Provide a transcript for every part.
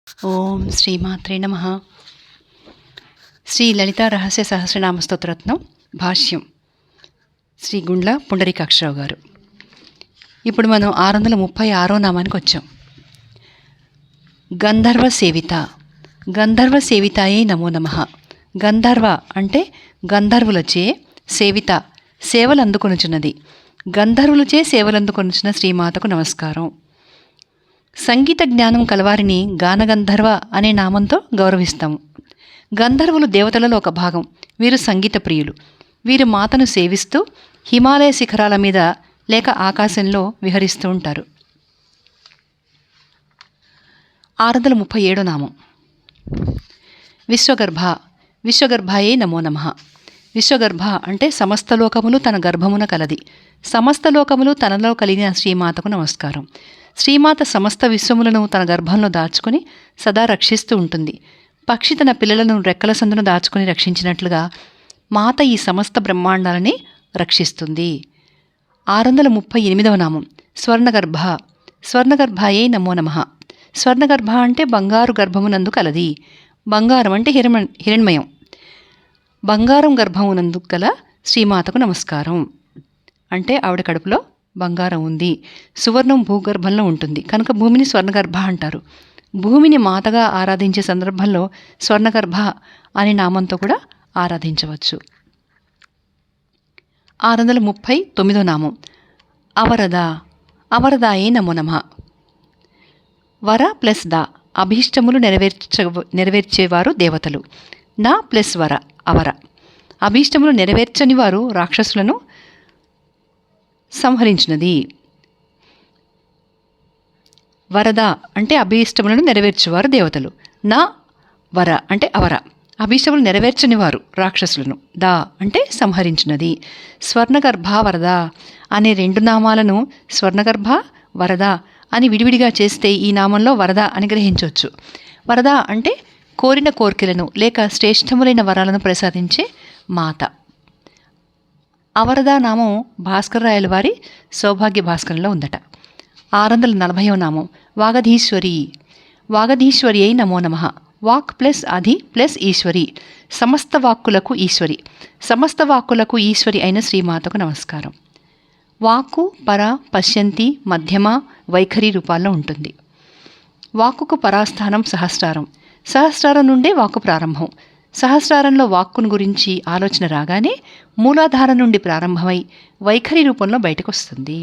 ఓం శ్రీమాత్రే నమః. శ్రీ లలితా రహస్య సహస్రనామ స్తోత్రరత్నం భాష్యం శ్రీ గుండ్ల పుండరీకాక్షరావు గారు. ఇప్పుడు మనం 636 నామానికి వచ్చాం. గంధర్వ సేవిత. గంధర్వ సేవితాయే నమో నమః. గంధర్వ అంటే గంధర్వులచే, సేవిత సేవలు అందుకొనుచున్నది. గంధర్వులచే సేవలు అందుకొనుచున్న శ్రీమాతకు నమస్కారం. సంగీత జ్ఞానం కలవారిని గానగంధర్వ అనే నామంతో గౌరవిస్తాము. గంధర్వులు దేవతలలో ఒక భాగం. వీరు సంగీత ప్రియులు. వీరు మాతను సేవిస్తూ హిమాలయ శిఖరాల మీద లేక ఆకాశంలో విహరిస్తూ ఉంటారు. 637 నామం. విశ్వగర్భ. విశ్వగర్భాయే నమో నమః. విశ్వగర్భ అంటే సమస్త లోకములు తన గర్భమున కలది. సమస్త లోకములు తనలో కలిగిన శ్రీమాతకు నమస్కారం. శ్రీమాత సమస్త విశ్వములను తన గర్భంలో దాచుకుని సదా రక్షిస్తూ ఉంటుంది. పక్షి తన పిల్లలను రెక్కల సందును దాచుకుని రక్షించినట్లుగా మాత ఈ సమస్త బ్రహ్మాండాలని రక్షిస్తుంది. 638 నామం. స్వర్ణగర్భ. స్వర్ణగర్భాయే నమో నమః. స్వర్ణగర్భ అంటే బంగారు గర్భమునందు కలది. బంగారం అంటే హిరణ్మయం. బంగారం గర్భమునందు గల శ్రీమాతకు నమస్కారం. అంటే ఆవిడ కడుపులో బంగారం ఉంది. సువర్ణం భూగర్భంలో ఉంటుంది కనుక భూమిని స్వర్ణగర్భ అంటారు. భూమిని మాతగా ఆరాధించే సందర్భంలో స్వర్ణగర్భ అనే నామంతో కూడా ఆరాధించవచ్చు. 639 నామం. అవరద. అవరదాయే నమో నమః. వర ప్లస్ ద అభీష్టములు నెరవేర్చేవారు దేవతలు. నా ప్లస్ వర అవర. అభీష్టములు నెరవేర్చని వారు రాక్షసులను సంహరించినది. వరద అంటే అభీష్టములను నెరవేర్చేవారు దేవతలు. నా వర అంటే అవర. అభీష్టములు నెరవేర్చని వారు రాక్షసులను. దా అంటే సంహరించినది. స్వర్ణగర్భ వరద అనే 2 నామాలను స్వర్ణగర్భ వరద అని విడివిడిగా చేస్తే ఈ నామంలో వరద అని గ్రహించవచ్చు. వరద అంటే కోరిన కోర్కెలను లేక శ్రేష్టములైన వరాలను ప్రసాదించే మాత. అవరద నామం భాస్కరరాయల వారి సౌభాగ్య భాస్కరంలో ఉందట. 640 నామం. వాగధీశ్వరి. వాగధీశ్వరి అయి నమో నమః. వాక్ ప్లస్ అధి ప్లస్ ఈశ్వరి. సమస్త వాక్కులకు ఈశ్వరి. సమస్త వాక్కులకు ఈశ్వరి అయిన శ్రీమాతకు నమస్కారం. వాక్కు పర, పశ్యంతి, మధ్యమ, వైఖరి రూపాల్లో ఉంటుంది. వాక్కుకు పరాస్థానం సహస్రారం. సహస్రారం నుండే వాక్కు ప్రారంభం. సహస్రారంలో వాక్కును గురించి ఆలోచన రాగానే మూలాధారం నుండి ప్రారంభమై వైఖరి రూపంలో బయటకు వస్తుంది.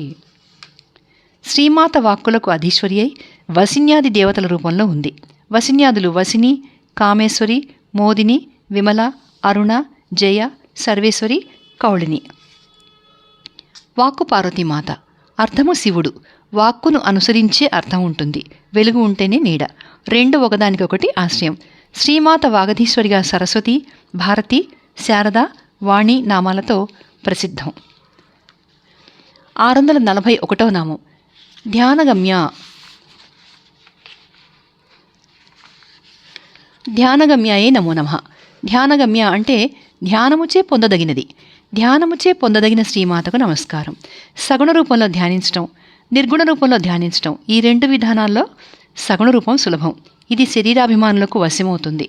శ్రీమాత వాక్కులకు అధీశ్వరి అయి వసిన్యాది దేవతల రూపంలో ఉంది. వసిన్యాదులు వసిని, కామేశ్వరి, మోదిని, విమల, అరుణ, జయ, సర్వేశ్వరి, కౌళిని. వాక్కు పార్వతీమాత. అర్థము శివుడు. వాక్కును అనుసరించే అర్థం ఉంటుంది. వెలుగు ఉంటేనే నీడ. 2 ఒకదానికొకటి ఆశ్రయం. శ్రీమాత వాగధీశ్వరిగా సరస్వతి, భారతి, శారద, వాణి నామాలతో ప్రసిద్ధం. 641 నామం. ధ్యానగమ్య. ధ్యానగమ్యాయే నమో నమః. ధ్యానగమ్య అంటే ధ్యానముచే పొందదగినది. ధ్యానముచే పొందదగిన శ్రీమాతకు నమస్కారం. సగుణ రూపంలో ధ్యానించటం, నిర్గుణ రూపంలో ధ్యానించటం ఈ 2 విధానాల్లో సగుణ రూపం సులభం. ఇది శరీరాభిమానులకు వశమవుతుంది.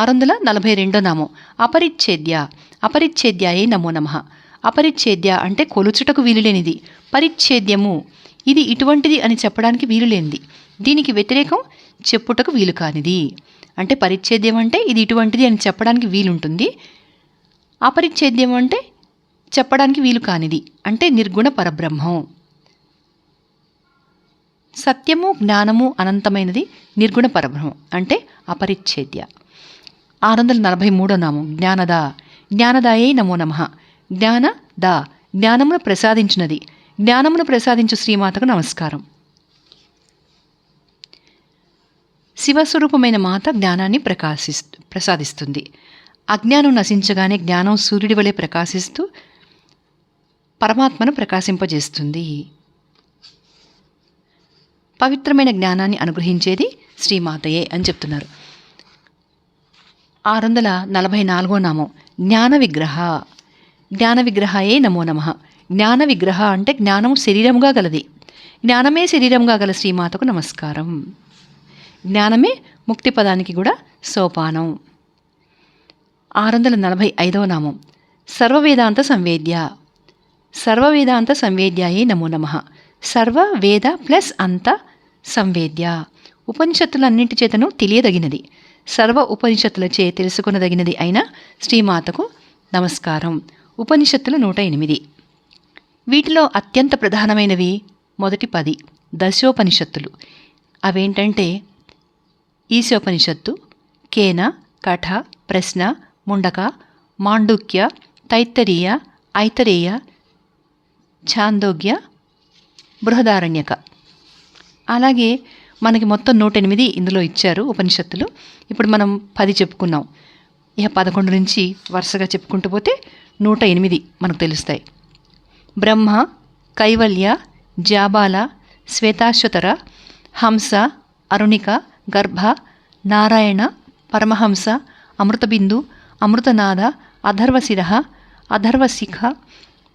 642 నామం. అపరిచ్ఛేద్య. అపరిచ్ఛేద్యాయే నమో నమః. అపరిచ్ఛేద్య అంటే కొలుచుటకు వీలులేనిది. పరిచ్ఛేద్యము ఇది ఇటువంటిది అని చెప్పడానికి వీలులేనిది. దీనికి వ్యతిరేకం చెప్పుటకు వీలు కానిది. అంటే పరిచ్ఛేద్యం అంటే ఇది ఇటువంటిది అని చెప్పడానికి వీలుంటుంది. అపరిచ్ఛేద్యం అంటే చెప్పడానికి వీలు కానిది. అంటే నిర్గుణ పరబ్రహ్మం. సత్యము, జ్ఞానము అనంతమైనది నిర్గుణ పరబ్రహ్మం అంటే అపరిచ్ఛేద్య. 643 నామం. జ్ఞానద. జ్ఞానదాయే నమో నమః. జ్ఞానద జ్ఞానమును ప్రసాదించినది. జ్ఞానమును ప్రసాదించు శ్రీమాతకు నమస్కారం. శివస్వరూపమైన మాత జ్ఞానాన్ని ప్రసాదిస్తుంది. అజ్ఞానం నశించగానే జ్ఞానం సూర్యుడి వలె ప్రకాశిస్తూ పరమాత్మను ప్రకాశింపజేస్తుంది. పవిత్రమైన జ్ఞానాన్ని అనుగ్రహించేది శ్రీమాతయే అని చెప్తున్నారు. 644 నామం. జ్ఞాన విగ్రహ. జ్ఞాన విగ్రహాయే నమో నమః. జ్ఞాన విగ్రహ అంటే జ్ఞానము శరీరముగా గలది. జ్ఞానమే శరీరంగా గల శ్రీమాతకు నమస్కారం. జ్ఞానమే ముక్తి పదానికి కూడా సోపానం. 645వ నామం సర్వవేదాంత సంవేద్య. సర్వవేదాంత సంవేద్యాయే నమో నమః. సర్వ వేద ప్లస్ అంత సంవేద్య, ఉపనిషత్తులన్నింటి చేతను తెలియదగినది, సర్వ ఉపనిషత్తులచే తెలుసుకొనదగినది అయిన శ్రీమాతకు నమస్కారం. ఉపనిషత్తులు 108. వీటిలో అత్యంత ప్రధానమైనవి మొదటి 10 దశోపనిషత్తులు. అవేంటంటే ఈశోపనిషత్తు, కేన, కఠ, ప్రశ్న, ముండక, మాండుక్య, తైత్తరీయ, ఐతరేయ, ఛాందోగ్య, బృహదారణ్యక. అలాగే మనకి మొత్తం 108 ఇందులో ఇచ్చారు ఉపనిషత్తులు. ఇప్పుడు మనం 10 చెప్పుకున్నాం. ఇక 11 నుంచి వరుసగా చెప్పుకుంటూ పోతే 108 మనకు తెలుస్తాయి. బ్రహ్మ, కైవల్య, జాబాల, శ్వేతాశ్వతర, హంస, అరుణిక, గర్భ, నారాయణ, పరమహంస, అమృతబిందు, అమృతనాద, అథర్వశిర, అథర్వశిఖ,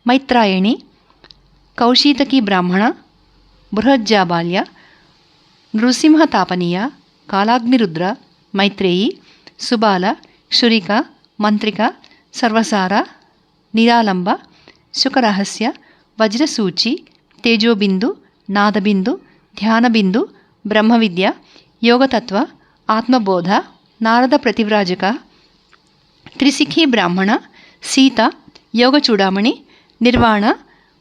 మైత్రాయణి, కౌశీతకి బ్రాహ్మణ, బృహజ్జాబాల్య, నృసింహతాపనీయ, కాలాగ్నిరుద్ర, మైత్రేయి, సుబాల, క్షురిక, మంత్రిక, సర్వసార, నిరాలంబ, శుకరహస్య, వజ్రసూచి, తేజోబిందు, నాదబిందు, ధ్యానబిందు, బ్రహ్మవిద్య, యోగతత్వ, ఆత్మబోధ, నారద ప్రతివ్రాజక, త్రిశిఖి బ్రాహ్మణ, సీత, యోగచూడామణి, నిర్వాణ,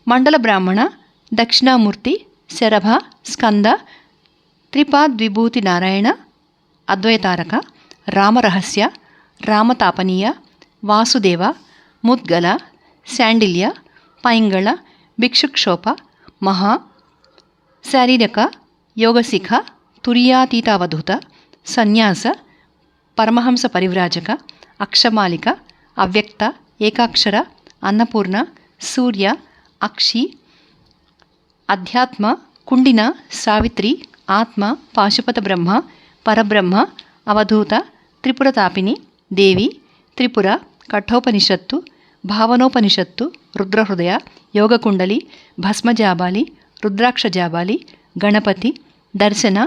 మండల బ్రాహ్మణ, దక్షిణామూర్తి, శరభ, స్కంద, త్రిపాద్విభూతి నారాయణ, అద్వైతారక, రామరహస్య, రామతాపనీయ, వాసుదేవ, ముద్గల, శాండిల్య, పైంగళ, భిక్షుక్షోప, మహా, శారీరక, యోగశిఖ, తురియాతీతావధూత, సన్యాస, పరమహంస పరివ్రాజక, అక్షమాలిక, అవ్యక్త, ఏకాక్షర, అన్నపూర్ణ, సూర్య, అక్షి, అధ్యాత్మ, కుండిన, సావిత్రి, ఆత్మ, పాశుపత బ్రహ్మ, పరబ్రహ్మ, అవధూత, త్రిపురతాపిని, దేవి, త్రిపుర, కఠోపనిషత్తు, భావనోపనిషత్తు, రుద్రహృదయ, యోగకుండలి, భస్మజాబాలి, రుద్రాక్షజాబాలి, గణపతి, దర్శన,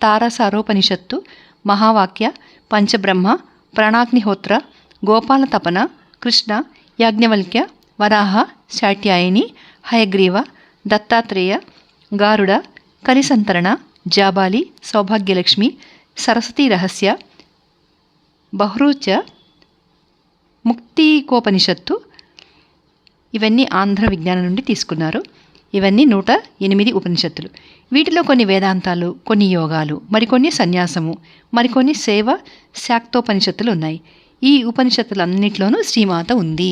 తారసారోపనిషత్తు, మహావాక్య, పంచబ్రహ్మ, ప్రాణాగ్నిహోత్ర, గోపాలతపన, కృష్ణ, యాజ్ఞవల్క్య, వరాహ, శాట్యాయని, హయగ్రీవ, దత్తాత్రేయ, గారుడ, కలిసంతరణ, జాబాలి, సౌభాగ్యలక్ష్మి, సరస్వతీ రహస్య, బహ్రూచ, ముక్తికోపనిషత్తు. ఇవన్నీ ఆంధ్ర విజ్ఞానం నుండి తీసుకున్నారు. ఇవన్నీ 108 ఉపనిషత్తులు. వీటిలో కొన్ని వేదాంతాలు, కొన్ని యోగాలు, మరికొన్ని సన్యాసము, మరికొన్ని సేవ, శాక్తోపనిషత్తులు ఉన్నాయి. ఈ ఉపనిషత్తులన్నింటిలోనూ శ్రీమాత ఉంది.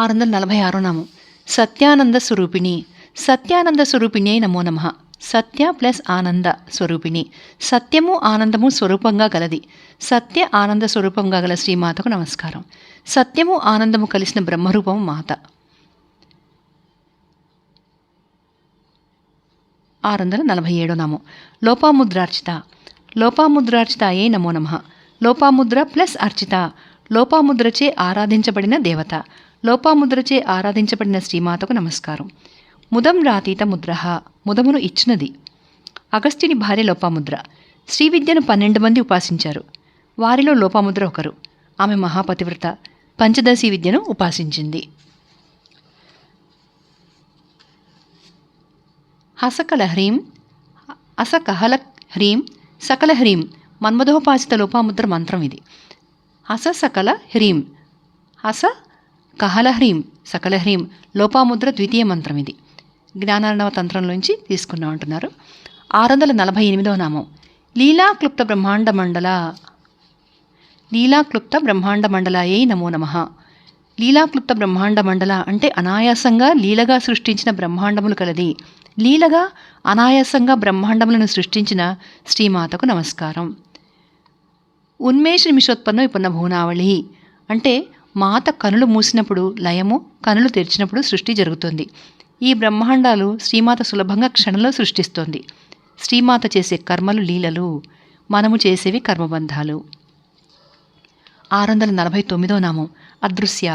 646 నామం సత్యానంద స్వరూపిణి. సత్యానంద స్వరూపిణి నమో నమః. సత్య ప్లస్ ఆనంద స్వరూపిణి. సత్యము ఆనందము స్వరూపంగా గలది. సత్య ఆనంద స్వరూపంగా గల శ్రీమాతకు నమస్కారం. సత్యము ఆనందము కలిసిన బ్రహ్మరూపము మాత. 647 నామం లోపాముద్రార్చిత. లోపాముద్రార్చితాయే నమో నమః. లోపాముద్ర ప్లస్ అర్చిత. లోపాముద్రచే ఆరాధించబడిన దేవత. లోపాముద్రచే ఆరాధించబడిన శ్రీమాతకు నమస్కారం. ముదం రాతీత ముద్ర. ముదమును ఇచ్చినది. అగస్త్యుని భార్య లోపాముద్ర. శ్రీ విద్యను 12 మంది ఉపాసించారు. వారిలో లోపాముద్ర ఒకరు. ఆమె మహాపతివ్రత. పంచదశి విద్యను ఉపాసించింది. హసకలహ్రీం, అసకహలహ్రీం, సకలహ్రీం మన్మధోపాసిత లోపాముద్ర మంత్రం ఇది. హస సకల హ్రీం, హస కహలహ్రీం, సకలహ్రీం లోపాముద్ర ద్వితీయ మంత్రం ఇది. జ్ఞానార్ణవ తంత్రంలోంచి తీసుకున్నాం అంటున్నారు. 648వ నామం లీలాక్లుప్త బ్రహ్మాండ మండల. లీలాక్లుప్త బ్రహ్మాండ మండలాయే నమో నమః. లీలాక్లుప్త బ్రహ్మాండ మండల అంటే అనాయాసంగా లీలగా సృష్టించిన బ్రహ్మాండములు కలది. లీలగా అనాయాసంగా బ్రహ్మాండములను సృష్టించిన శ్రీమాతకు నమస్కారం. ఉన్మేష నిమిషోత్పన్నో విపన్న భూనావళి అంటే మాత కనులు మూసినప్పుడు లయము, కనులు తెరిచినప్పుడు సృష్టి జరుగుతుంది. ఈ బ్రహ్మాండాలు శ్రీమాత సులభంగా క్షణంలో సృష్టిస్తోంది. శ్రీమాత చేసే కర్మలు లీలలు, మనము చేసేవి కర్మబంధాలు. 649వ నామం అదృశ్య.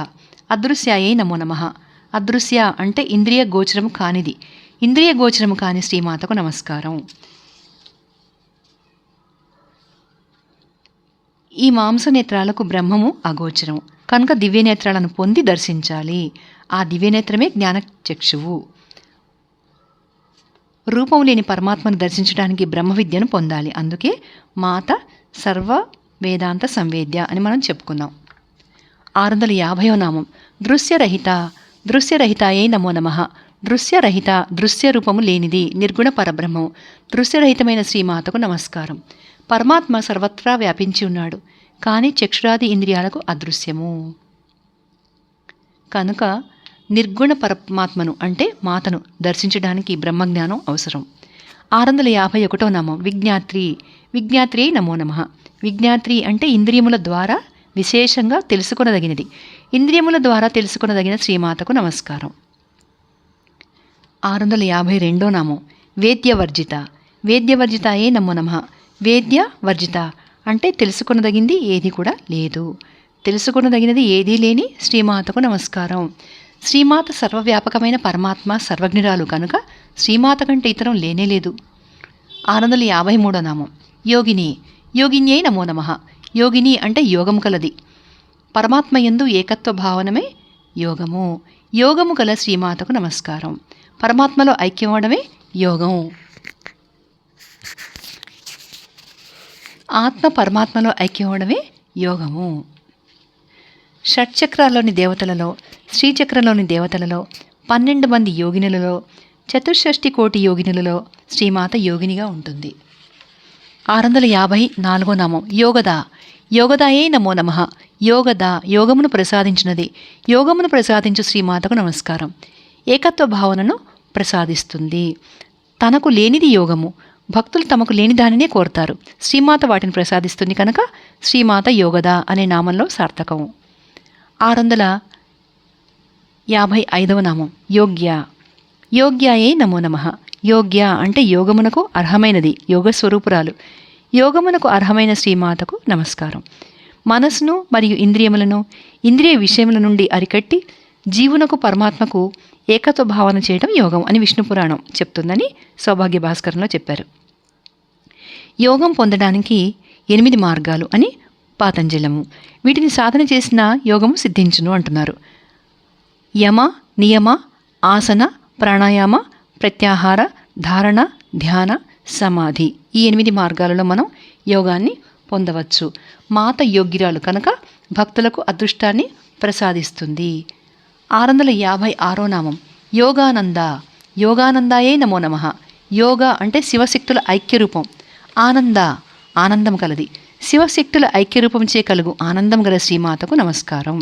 అదృశ్యాయే నమో నమః. అదృశ్య అంటే ఇంద్రియ గోచరం కానిది. ఇంద్రియ గోచరం కాని శ్రీమాతకు నమస్కారం. ఈ మాంసనేత్రాలకు బ్రహ్మము అగోచరం కనుక దివ్యనేత్రాలను పొంది దర్శించాలి. ఆ దివ్యనేత్రమే జ్ఞానచక్షువు. రూపం లేని పరమాత్మను దర్శించడానికి బ్రహ్మ విద్యను పొందాలి. అందుకే మాత సర్వ వేదాంత సంవేద్య అని మనం చెప్పుకున్నాం. 650వ నామం దృశ్యరహిత. దృశ్యరహితాయే నమో నమః. దృశ్యరహిత దృశ్య రూపము లేనిది నిర్గుణ పరబ్రహ్మం. దృశ్యరహితమైన శ్రీమాతకు నమస్కారం. పరమాత్మ సర్వత్రా వ్యాపించి ఉన్నాడు, కానీ చక్షురాది ఇంద్రియాలకు అదృశ్యము. కనుక నిర్గుణ పరమాత్మను అంటే మాతను దర్శించడానికి బ్రహ్మజ్ఞానం అవసరం. 651వ నామం విజ్ఞాత్రి. విజ్ఞాత్రియే నమో నమః. విజ్ఞాత్రి అంటే ఇంద్రియముల ద్వారా విశేషంగా తెలుసుకొనదగినది. ఇంద్రియముల ద్వారా తెలుసుకొనదగిన శ్రీమాతకు నమస్కారం. 652వ నామం వేద్యవర్జిత. వేద్యవర్జితాయే నమో నమః. వేద్య వర్జిత అంటే తెలుసుకొనదగింది ఏది కూడా లేదు. తెలుసుకొనదగినది ఏదీ లేని శ్రీమాతకు నమస్కారం. శ్రీమాత సర్వవ్యాపకమైన పరమాత్మ, సర్వజ్ఞురాలు కనుక శ్రీమాత కంటే ఇతరం లేనేలేదు. 653వ నామం యోగిని. యోగిన్యై నమో నమః. యోగిని అంటే యోగము కలది. పరమాత్మ యందు ఏకత్వ భావనమే యోగము. యోగము కల శ్రీమాతకు నమస్కారం. పరమాత్మలో ఐక్యమవడమే యోగం. ఆత్మ పరమాత్మలో ఐక్యమవడమే యోగము. షట్చక్రాల్లోని దేవతలలో, శ్రీచక్రంలోని దేవతలలో, 12 మంది యోగినులలో, 64 కోటి యోగినులలో శ్రీమాత యోగినిగా ఉంటుంది. 654వ నామం యోగద. యోగదాయే నమో నమః. యోగద యోగమును ప్రసాదించినది. యోగమును ప్రసాదించు శ్రీమాతకు నమస్కారం. ఏకత్వ భావనను ప్రసాదిస్తుంది. తనకు లేనిది యోగము. భక్తులు తమకు లేని దానినే కోరుతారు. శ్రీమాత వాటిని ప్రసాదిస్తుంది కనుక శ్రీమాత యోగద అనే నామంలో సార్థకం. 655వ నామం యోగ్య. యోగ్యాయే నమో నమః. యోగ్య అంటే యోగమునకు అర్హమైనది, యోగస్వరూపురాలు. యోగమునకు అర్హమైన శ్రీమాతకు నమస్కారం. మనస్సును మరియు ఇంద్రియములను, ఇంద్రియ విషయముల నుండి అరికట్టి జీవునకు పరమాత్మకు ఏకత్వ భావన చేయడం యోగం అని విష్ణు పురాణం చెప్తుందని సౌభాగ్య భాస్కరంలో చెప్పారు. యోగం పొందడానికి 8 మార్గాలు అని పాతంజలము. వీటిని సాధన చేసిన యోగము సిద్ధించును అంటున్నారు. యమ, నియమ, ఆసన, ప్రాణాయామ, ప్రత్యాహార, ధారణ, ధ్యాన, సమాధి ఈ 8 మార్గాలలో మనం యోగాన్ని పొందవచ్చు. మాత యోగ్యురాలు కనుక భక్తులకు అదృష్టాన్ని ప్రసాదిస్తుంది. 656వ నామం యోగానంద. యోగానందాయే నమో నమః. యోగ అంటే శివశక్తుల ఐక్యరూపం. ఆనంద ఆనందం కలది. శివశక్తుల ఐక్యరూపంచే కలుగు ఆనందం గల శ్రీమాతకు నమస్కారం.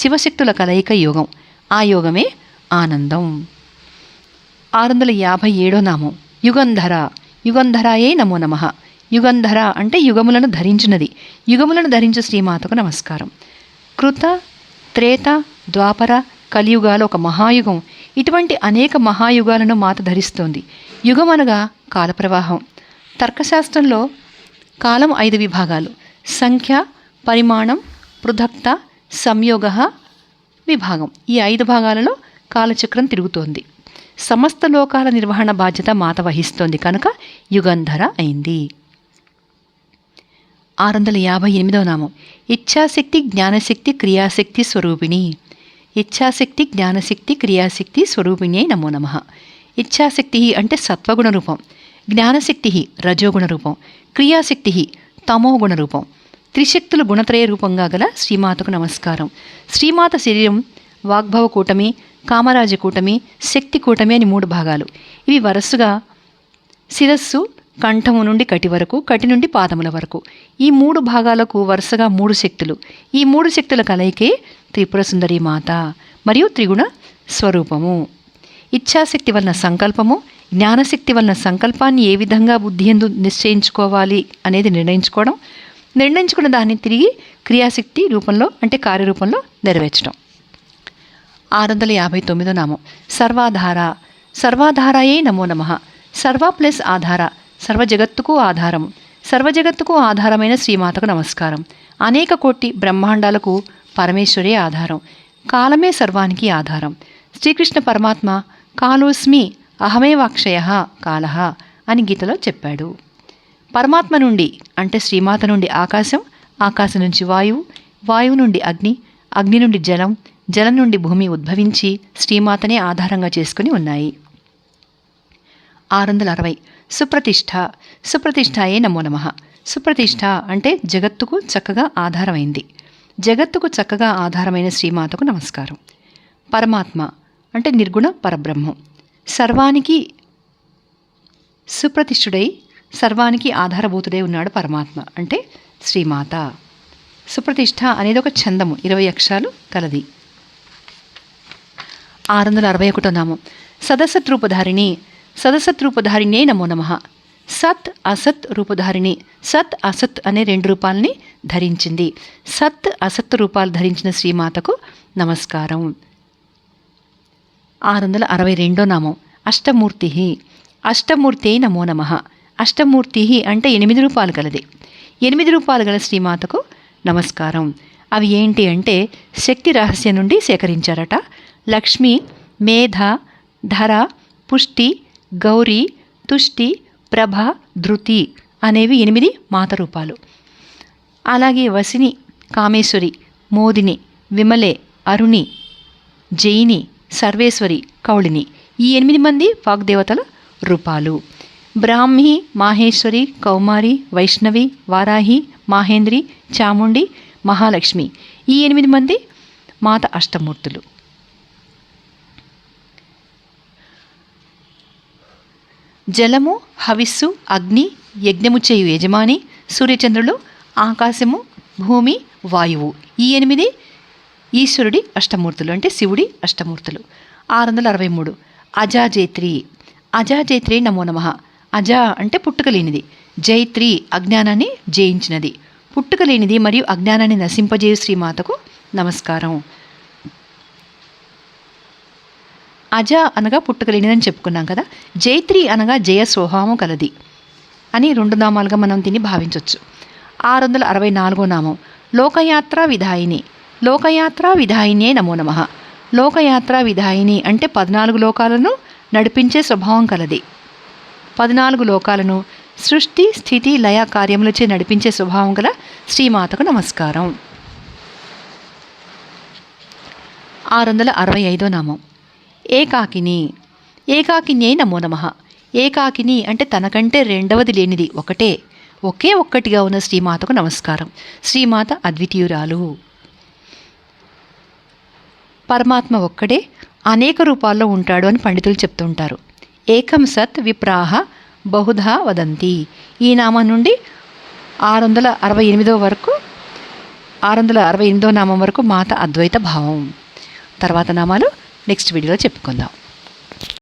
శివశక్తుల కలయిక యోగం. ఆ యోగమే ఆనందం. 657వ నామం యుగంధర. యుగంధరాయే నమో నమః. యుగంధర అంటే యుగములను ధరించినది. యుగములను ధరించు శ్రీమాతకు నమస్కారం. కృత, త్రేత, ద్వాపర, కలియుగాలు ఒక మహాయుగం. ఇటువంటి అనేక మహాయుగాలను మాత ధరిస్తోంది. యుగం అనగా కాలప్రవాహం. తర్కశాస్త్రంలో కాలం 5 విభాగాలు: సంఖ్య, పరిమాణం, పృథక్త, సంయోగ, విభాగం. ఈ 5 భాగాలలో కాలచక్రం తిరుగుతోంది. సమస్త లోకాల నిర్వహణ బాధ్యత మాత వహిస్తోంది కనుక యుగంధర అయింది. 658వ నామం ఇచ్ఛాశక్తి, జ్ఞానశక్తి, క్రియాశక్తి స్వరూపిణి. ఇచ్ఛాశక్తి, జ్ఞానశక్తి, క్రియాశక్తి స్వరూపిణ్యై నమో నమః. ఇచ్ఛాశక్తి అంటే సత్వగుణ రూపం, జ్ఞానశక్తి రజోగుణ రూపం, క్రియాశక్తి తమోగుణ రూపం. త్రిశక్తుల గుణత్రయ రూపంగా గల శ్రీమాతకు నమస్కారం. శ్రీమాత శరీరం వాగ్భవ కూటమి, కామరాజ కూటమి, శక్తి కూటమి అని 3 భాగాలు. ఇవి వరుసగా శిరస్సు కంఠము నుండి కటి వరకు, కటి నుండి పాదముల వరకు. ఈ 3 భాగాలకు వరుసగా 3 శక్తులు. ఈ 3 శక్తుల కలయికే త్రిపుర సుందరి మాత మరియు త్రిగుణ స్వరూపము. ఇచ్ఛాశక్తి వలన సంకల్పము, జ్ఞానశక్తి వలన సంకల్పాన్ని ఏ విధంగా బుద్ధి యందు నిశ్చయించుకోవాలి అనేది నిర్ణయించుకోవడం, నిర్ణయించుకున్న దాన్ని తిరిగి క్రియాశక్తి రూపంలో అంటే కార్యరూపంలో నెరవేర్చడం. 659వ నామం సర్వాధార. సర్వాధారాయే నమో నమః. సర్వ ప్లస్ ఆధార, సర్వ జగత్తుకు ఆధారం. సర్వ జగత్తుకు ఆధారమైన శ్రీమాతకు నమస్కారం. అనేక కోటి బ్రహ్మాండాలకు పరమేశ్వరే ఆధారం. కాలమే సర్వానికి ఆధారం. శ్రీకృష్ణ పరమాత్మ కాలోస్మి అహమేవాక్షయ కాలః అని గీతలో చెప్పాడు. పరమాత్మ నుండి అంటే శ్రీమాత నుండి ఆకాశం, ఆకాశం నుంచి వాయువు, వాయువు నుండి అగ్ని, అగ్ని నుండి జలం, జలం నుండి భూమి ఉద్భవించి శ్రీమాతనే ఆధారంగా చేసుకుని ఉన్నాయి. 660 సుప్రతిష్ఠ. సుప్రతిష్ఠాయే నమో నమః. సుప్రతిష్ఠ అంటే జగత్తుకు చక్కగా ఆధారమైంది. జగత్తుకు చక్కగా ఆధారమైన శ్రీమాతకు నమస్కారం. పరమాత్మ అంటే నిర్గుణ పరబ్రహ్మం. సర్వానికి సుప్రతిష్ఠుడై సర్వానికి ఆధారభూతుడై ఉన్నాడు పరమాత్మ అంటే శ్రీమాత. సుప్రతిష్ఠ అనేది ఒక ఛందము, 20 అక్షరాలు కలది. 661 నామం సదసత్ రూపధారిణి. సదసత్ రూపధారిణే నమో నమః. సత్ అసత్ రూపధారిణి. సత్ అసత్ అనే 2 రూపాలని ధరించింది. సత్ అసత్ రూపాలు ధరించిన శ్రీమాతకు నమస్కారం. 662 నామం అష్టమూర్తి. అష్టమూర్తే నమో నమః. అష్టమూర్తి అంటే 8 రూపాలు కలది. 8 రూపాలు గల శ్రీమాతకు నమస్కారం. అవి ఏంటి అంటే శక్తి రహస్యం నుండి సేకరించారట. లక్ష్మి, మేధ, ధర, పుష్టి, గౌరీ, తుష్టి, ప్రభ, ధృతి అనేవి 8 మాత రూపాలు. అలాగే వసిని, కామేశ్వరి, మోదిని, విమలే, అరుణి, జైని, సర్వేశ్వరి, కౌళిని ఈ 8 మంది వాగ్దేవతల రూపాలు. బ్రాహ్మి, మాహేశ్వరి, కౌమారి, వైష్ణవి, వారాహి, మాహేంద్రి, చాముండి, మహాలక్ష్మి ఈ 8 మంది మాత అష్టమూర్తులు. జలము, హవిస్సు, అగ్ని, యజ్ఞము చేయు యజమాని, సూర్యచంద్రులు, ఆకాశము, భూమి, వాయువు ఈ 8 ఈశ్వరుడి అష్టమూర్తులు అంటే శివుడి అష్టమూర్తులు. 663 అజాజేత్రి. అజాజేత్రి నమో నమః. అజ అంటే పుట్టుకలేనిది, జైత్రి అజ్ఞానాన్ని జయించినది. పుట్టుకలేనిది మరియు అజ్ఞానాన్ని నశింపజేయు శ్రీమాతకు నమస్కారం. అజ అనగా పుట్టుకలేనిదని చెప్పుకున్నాం కదా. జైత్రి అనగా జయ స్వభావం కలది అని 2 నామాలుగా మనం దీన్ని భావించవచ్చు. 664 నామం లోకయాత్రా విధాయిని. లోకయాత్రా విధాయినే నమో నమః. లోకయాత్రా విధాయిని అంటే 14 లోకాలను నడిపించే స్వభావం కలది. 14 లోకాలను సృష్టి, స్థితి, లయ కార్యములచే నడిపించే స్వభావం గల శ్రీమాతకు నమస్కారం. 665 నామం ఏకాకిని. ఏకాకినే నమో నమః. ఏకాకిని అంటే తనకంటే రెండవది లేనిది, ఒకే ఒక్కటిగా ఉన్న శ్రీమాతకు నమస్కారం. శ్రీమాత అద్వితీయురాలు. పరమాత్మ ఒక్కడే అనేక రూపాల్లో ఉంటాడు అని పండితులు చెప్తుంటారు. ఏకం సత్ విప్రాహ బహుధా వదంతి. ఈ నామం నుండి 668 నామం వరకు మాత అద్వైత భావం. తర్వాత నామాలు నెక్స్ట్ వీడియోలో చెప్పుకుందాం.